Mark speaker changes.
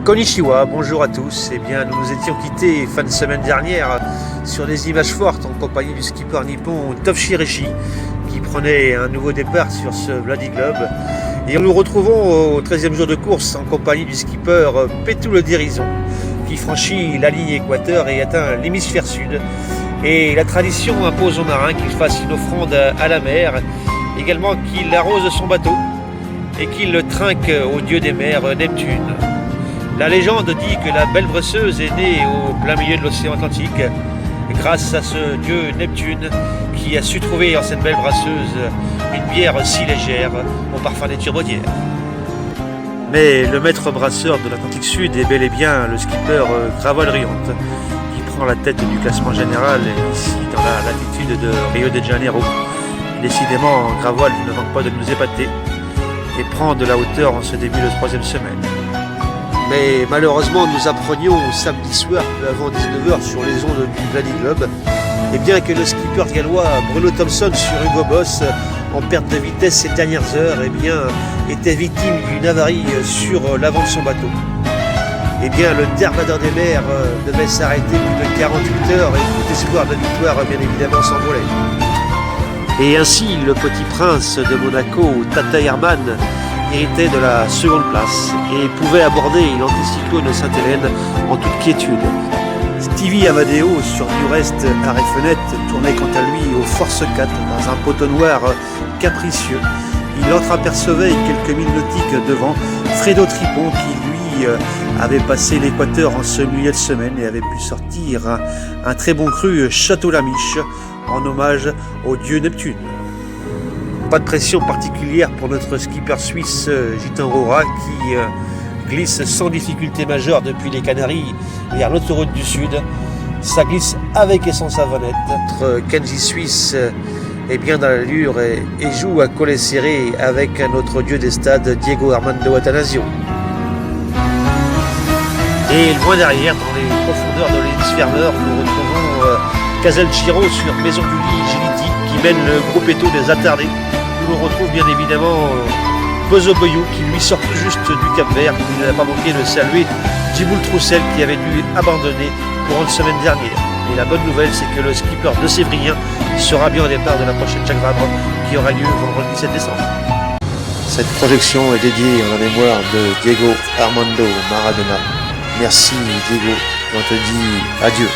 Speaker 1: Konnichiwa, bonjour à tous. Eh bien, nous nous étions quittés fin de semaine dernière sur des images fortes en compagnie du skipper nippon Tofshirishi qui prenait un nouveau départ sur ce Bloody Globe. Et nous nous retrouvons au 13e jour de course en compagnie du skipper Petou le Dérison qui franchit la ligne équateur et atteint l'hémisphère sud. Et la tradition impose aux marins qu'il fasse une offrande à la mer, également qu'il arrose son bateau et qu'il le trinque au dieu des mers Neptune. La légende dit que la belle bresseuse est née au plein milieu de l'océan Atlantique grâce à ce dieu Neptune qui a su trouver en cette belle brasseuse une bière si légère au parfum des turbaudières. Mais le maître brasseur de l'Atlantique Sud est bel et bien le skipper Gravois Riante qui prend la tête du classement général ici dans la latitude de Rio de Janeiro. Décidément, Gravois ne manque pas de nous épater et prend de la hauteur en ce début de troisième semaine. Mais malheureusement, nous apprenions samedi soir, peu avant 19h, sur les ondes du Bloody Globe, et bien que le skipper gallois Bruno Thompson sur Hugo Boss, en perte de vitesse ces dernières heures, eh bien, était victime d'une avarie sur l'avant de son bateau. Eh bien, le Dervadeur des mers devait s'arrêter plus de 48 heures et tout espoir de victoire, bien évidemment, s'envolait. Et ainsi, le petit prince de Monaco, Tata Hermann, héritait de la seconde place et pouvait aborder l'anticyclone Sainte-Hélène en toute quiétude. Stevie Amadeo sur Durest arrêt fenêtre tournait quant à lui au Force 4 dans un poteau noir capricieux. Il entreapercevait quelques milles nautiques devant Fredo Tripon qui lui avait passé l'équateur en ce milieu de semaine et avait pu sortir un très bon cru Château Lamiche en hommage au dieu Neptune. Pas de pression particulière pour notre skipper suisse Gitan Rora qui glisse sans difficulté majeure depuis les Canaries vers l'autoroute du Sud. Ça glisse avec et sans savonnette. Notre Kenji suisse est bien dans l'allure et joue à collet serré avec notre dieu des stades Diego Armando Atanasio. Et loin derrière, dans les profondeurs de l'hémisphère nord, nous retrouvons Casalchiro sur Maison du Lit Giliti qui mène le gruppetto des attardés. On retrouve bien évidemment Bozo Boyou qui lui sort tout juste du Cap Vert. Il n'a pas manqué de saluer Djiboul Troussel qui avait dû abandonner courant de semaine dernière. Et la bonne nouvelle, c'est que le skipper de Sévrien sera bien au départ de la prochaine Jacques Vabre qui aura lieu vendredi 7 décembre. Cette projection est dédiée en la mémoire de Diego Armando Maradona. Merci Diego, on te dit adieu.